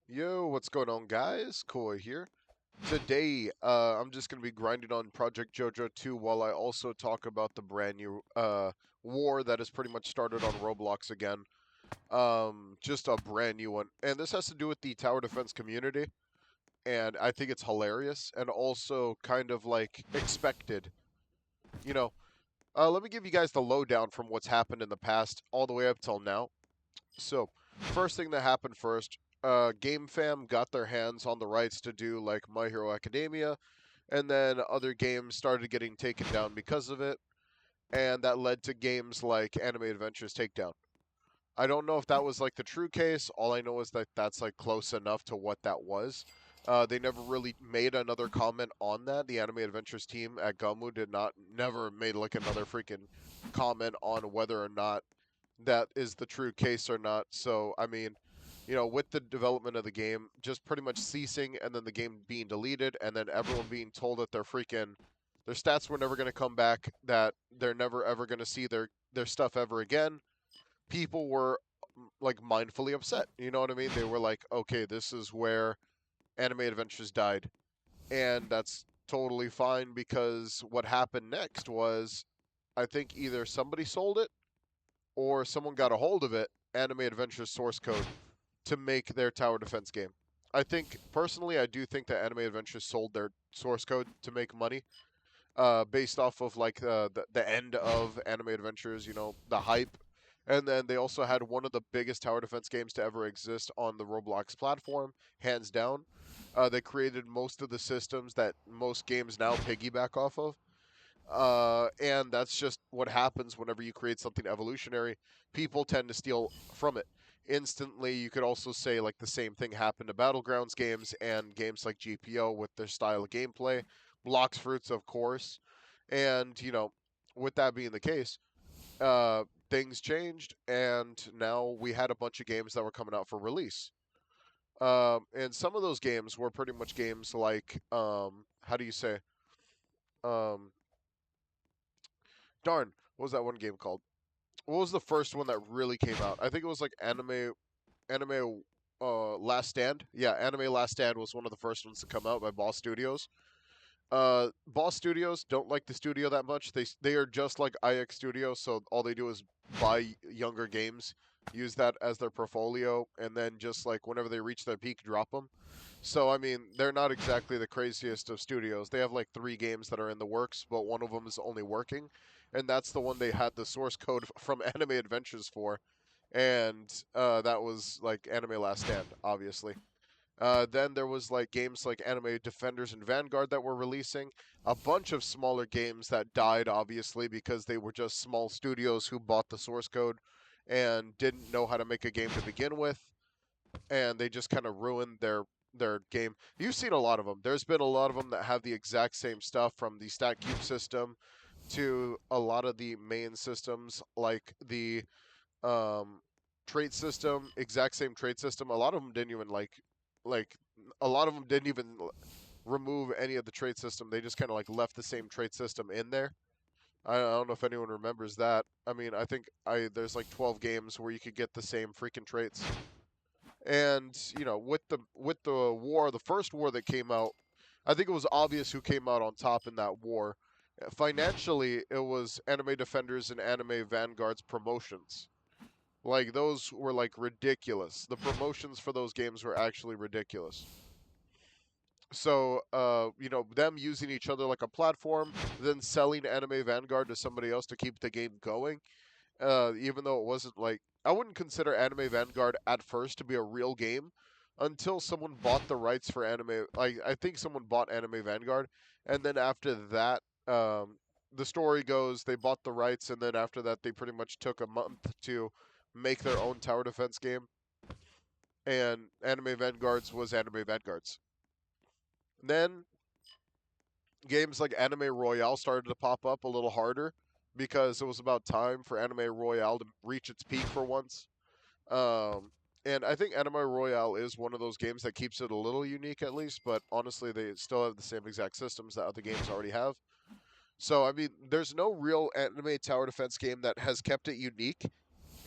Yo, what's going on, guys? Koi here. Today, I'm just going to be grinding on Project JoJo 2 while I also talk about the brand new war that has pretty much started on Roblox again. Just a brand new one. And this has to do with the tower defense community, and I think it's hilarious and also kind of like expected. You know, let me give you guys the lowdown from what's happened in the past all the way up till now. So, first thing that happened first, GameFam got their hands on the rights to do like My Hero Academia, and then other games started getting taken down because of it, and that led to games like Anime Adventures Takedown. I don't know if that was like the true case. All I know is that that's like close enough to what that was. They never really made another comment on that. The Anime Adventures team at Gumu did not never made like another freaking comment on whether or not that is the true case or not. So, I mean, with the development of the game just pretty much ceasing and then the game being deleted and then everyone being told that their stats were never going to come back, that they're never ever going to see their stuff ever again, people were like mindfully upset. You know what I mean? They were like, "Okay, this is where Anime Adventures died." And that's totally fine because what happened next was I think either somebody sold it or someone got a hold of it, Anime Adventures source code, to make their tower defense game. I think personally, I do think that Anime Adventures sold their source code to make money, based off of like the end of Anime Adventures, the hype, and then they also had one of the biggest tower defense games to ever exist on the Roblox platform, hands down. They created most of the systems that most games now piggyback off of. And that's just what happens whenever you create something evolutionary. People tend to steal from it instantly. You could also say like the same thing happened to Battlegrounds games and games like GPO with their style of gameplay, blocks fruits, of course. And with that being the case, things changed, and now we had a bunch of games that were coming out for release. And some of those games were pretty much games like how do you say um, darn, what was that one game called? What was the first one that really came out? I think it was like anime Last Stand. Yeah, Anime Last Stand was one of the first ones to come out by Boss Studios. Boss Studios don't like the studio that much. They are just like IX Studios, so all they do is buy younger games, use that as their portfolio, and then just like whenever they reach their peak, drop them. So I mean, they're not exactly the craziest of studios. They have like 3 games that are in the works, but one of them is only working, and that's the one they had the source code from Anime Adventures for, and that was like Anime Last Stand, obviously. Then there was like games like Anime Defenders and Vanguard that were releasing. A bunch of smaller games that died, obviously, because they were just small studios who bought the source code and didn't know how to make a game to begin with, and they just kind of ruined their game. You've seen a lot of them. There's been a lot of them that have the exact same stuff, from the stat cube system to a lot of the main systems like the um, trait system, exact same trait system. A lot of them didn't even like a lot of them didn't even remove any of the trait system. They just kind of like left the same trait system in there. I don't know if anyone remembers that. I mean, I think I there's like 12 games where you could get the same freaking traits. And with the war, the first war that came out, I think it was obvious who came out on top in that war. Financially, it was Anime Defenders and Anime Vanguard's promotions. Like those were like ridiculous. The promotions for those games were actually ridiculous. So, them using each other like a platform, then selling Anime Vanguard to somebody else to keep the game going. Even though it wasn't like, I wouldn't consider Anime Vanguard at first to be a real game until someone bought the rights for anime. Like I think someone bought Anime Vanguard, and then after that, the story goes they bought the rights, and then after that they pretty much took a month to make their own tower defense game, and Anime Vanguards was Anime Vanguards. Then games like Anime Royale started to pop up a little harder because it was about time for Anime Royale to reach its peak for once. Um, and I think Anime Royale is one of those games that keeps it a little unique, at least, but honestly, they still have the same exact systems that other games already have. So, I mean, there's no real anime tower defense game that has kept it unique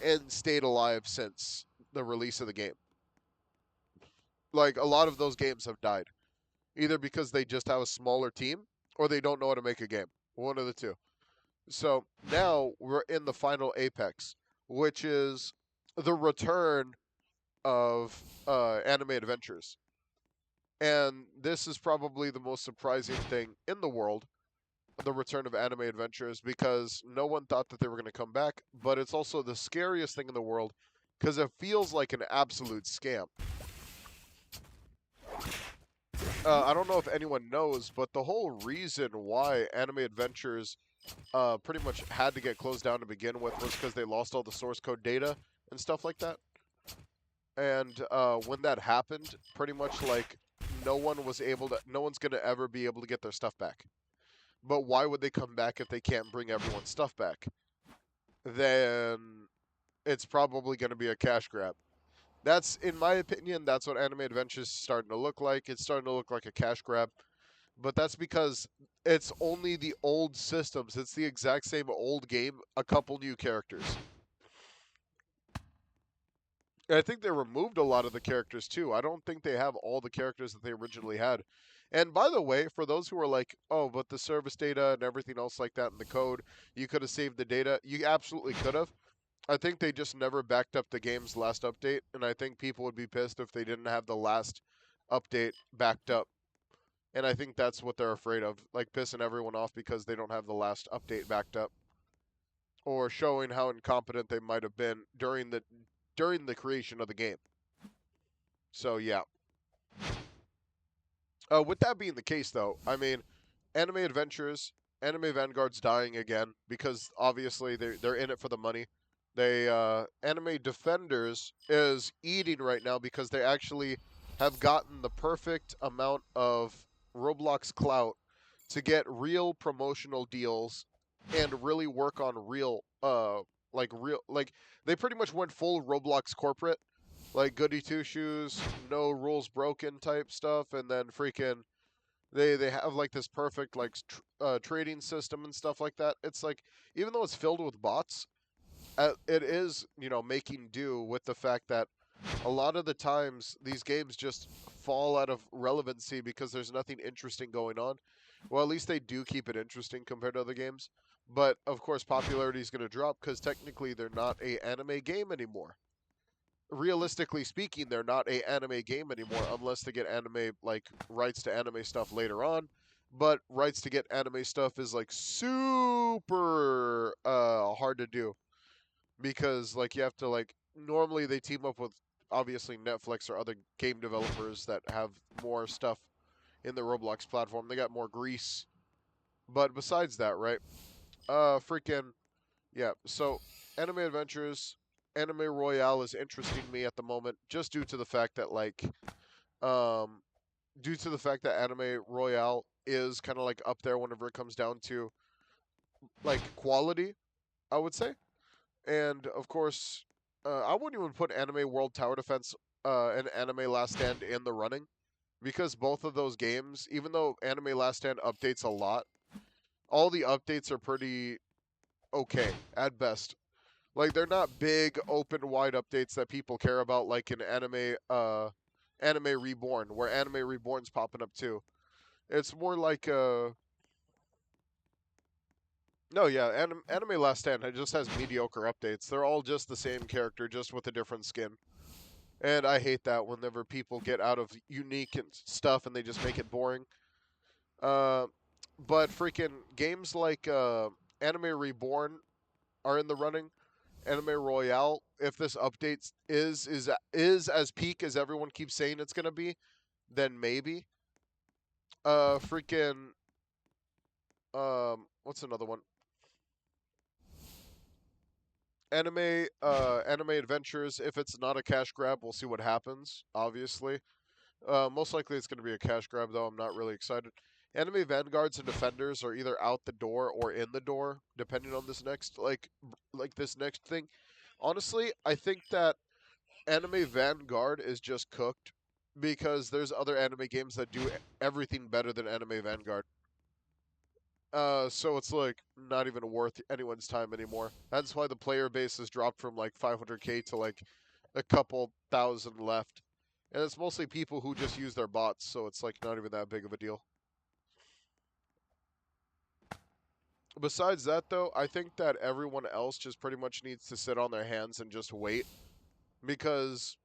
and stayed alive since the release of the game. Like a lot of those games have died, either because they just have a smaller team or they don't know how to make a game. One of the two. So now we're in the final apex, which is the return of anime adventures. And this is probably the most surprising thing in the world, the return of anime adventures, because no one thought that they were going to come back. But it's also the scariest thing in the world because it feels like an absolute scam. I don't know if anyone knows, but the whole reason why anime adventures pretty much had to get closed down to begin with was because they lost all the source code data and stuff like that. And when that happened, pretty much like no one's gonna ever be able to get their stuff back. But why would they come back if they can't bring everyone's stuff back? Then it's probably gonna be a cash grab. That's, in my opinion, that's what Anime Adventures is starting to look like. It's starting to look like a cash grab. But that's because it's only the old systems. It's the exact same old game, a couple new characters. And I think they removed a lot of the characters too. I don't think they have all the characters that they originally had. And by the way, for those who are like, oh, but the service data and everything else like that in the code, you could have saved the data. You absolutely could have. I think they just never backed up the game's last update, and I think people would be pissed if they didn't have the last update backed up. And I think that's what they're afraid of, like pissing everyone off because they don't have the last update backed up, or showing how incompetent they might have been during the creation of the game. So yeah. With that being the case, though, I mean, Anime Adventures, Anime Vanguard's dying again because obviously they're in it for the money. They Anime Defenders is eating right now because they actually have gotten the perfect amount of Roblox clout to get real promotional deals and really work on real like they pretty much went full Roblox corporate, like goody two shoes, no rules broken type stuff, and then freaking they have like this perfect like trading system and stuff like that. It's like, even though it's filled with bots, it is, making do with the fact that a lot of the times these games just fall out of relevancy because there's nothing interesting going on. Well, at least they do keep it interesting compared to other games. But of course, popularity is going to drop because technically they're not a anime game anymore. Realistically speaking, they're not a anime game anymore unless they get anime like rights to anime stuff later on. But rights to get anime stuff is like super hard to do because like you have to like, normally they team up with obviously Netflix or other game developers that have more stuff in the Roblox platform. They got more grease. But besides that, right? Freaking yeah. So Anime Adventures, Anime Royale is interesting me at the moment just due to the fact that um due to the fact that Anime Royale is kind of like up there whenever it comes down to like quality, I would say. And of course, I wouldn't even put Anime World Tower Defense and Anime Last Stand in the running because both of those games, even though Anime Last Stand updates a lot, all the updates are pretty okay at best. Like they're not big, open, wide updates that people care about, like in Anime Reborn, where Anime Reborn's popping up too. It's more like no, yeah, Anime Last Stand it just has mediocre updates. They're all just the same character, just with a different skin. And I hate that whenever people get out of unique and stuff and they just make it boring. Uh, but freaking games like Anime Reborn are in the running. Anime Royale, if this update is as peak as everyone keeps saying it's gonna be, then maybe. Freaking what's another one? Anime Adventures. If it's not a cash grab, we'll see what happens. Obviously, most likely it's gonna be a cash grab, though. I'm not really excited. Anime Vanguards and Defenders are either out the door or in the door, depending on this next like this next thing. Honestly, I think that Anime Vanguard is just cooked because there's other anime games that do everything better than Anime Vanguard. So it's like not even worth anyone's time anymore. That's why the player base has dropped from like 500k to like a couple thousand left. And it's mostly people who just use their bots, so it's like not even that big of a deal. Besides that, though, I think that everyone else just pretty much needs to sit on their hands and just wait, because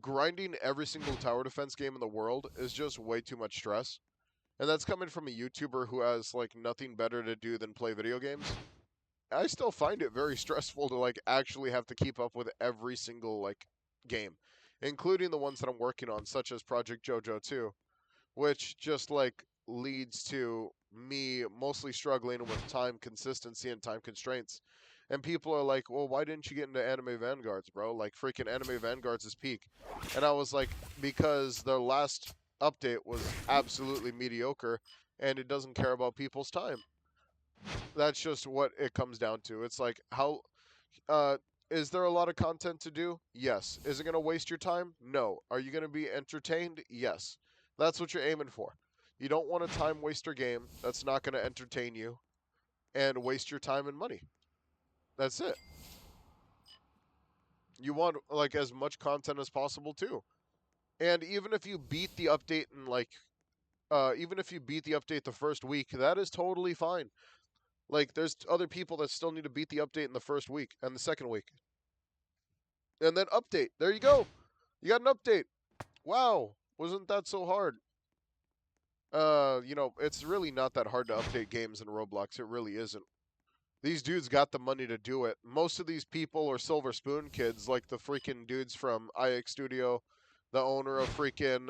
grinding every single tower defense game in the world is just way too much stress. And that's coming from a YouTuber who has like nothing better to do than play video games. I still find it very stressful to like actually have to keep up with every single like game, including the ones that I'm working on, such as Project JoJo 2, which just like leads to me mostly struggling with time consistency and time constraints. And people are like, "Well, why didn't you get into Anime Vanguards, bro? Like freaking Anime Vanguards is peak." And I was like, "Because the last update was absolutely mediocre and it doesn't care about people's time." That's just what it comes down to. It's like how uh is there a lot of content to do? Yes. Is it going to waste your time? No. Are you going to be entertained? Yes. That's what you're aiming for. You don't want a time waster game that's not going to entertain you and waste your time and money. That's it. You want like as much content as possible too. And even if you beat the update in like even if you beat the update the first week, that is totally fine. Like there's other people that still need to beat the update in the first week and the second week. And then update. There you go. You got an update. Wow. Wasn't that so hard? It's really not that hard to update games in Roblox. It really isn't. These dudes got the money to do it. Most of these people are Silver Spoon kids, like the freaking dudes from IX Studio, the owner of freaking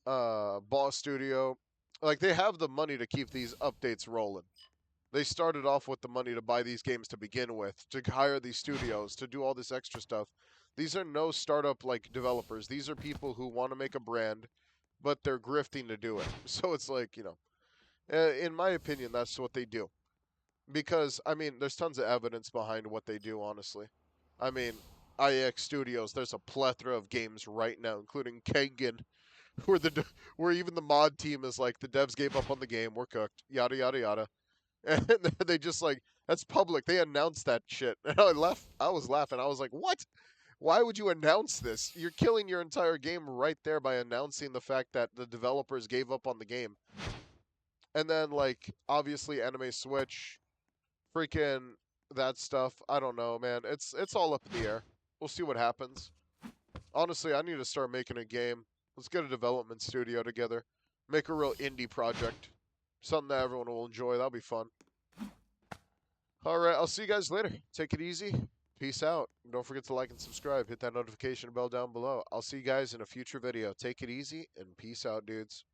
Boss Studio. Like they have the money to keep these updates rolling. They started off with the money to buy these games to begin with, to hire these studios, to do all this extra stuff. These are no startup like developers. These are people who want to make a brand, but they're grifting to do it. So it's like, in my opinion, that's what they do. Because I mean, there's tons of evidence behind what they do, honestly. I mean, IX Studios, there's a plethora of games right now, including Kengan, where even the mod team is like, the devs gave up on the game, we're cooked, yada yada yada. And they just like, that's public. They announced that shit. And I was laughing. I was like, what? Why would you announce this? You're killing your entire game right there by announcing the fact that the developers gave up on the game. And then like obviously Anime Switch, freaking that stuff. I don't know, man. It's all up in the air. We'll see what happens. Honestly, I need to start making a game. Let's get a development studio together. Make a real indie project. Something that everyone will enjoy. That'll be fun. All right, I'll see you guys later. Take it easy. Peace out. Don't forget to like and subscribe. Hit that notification bell down below. I'll see you guys in a future video. Take it easy and peace out, dudes.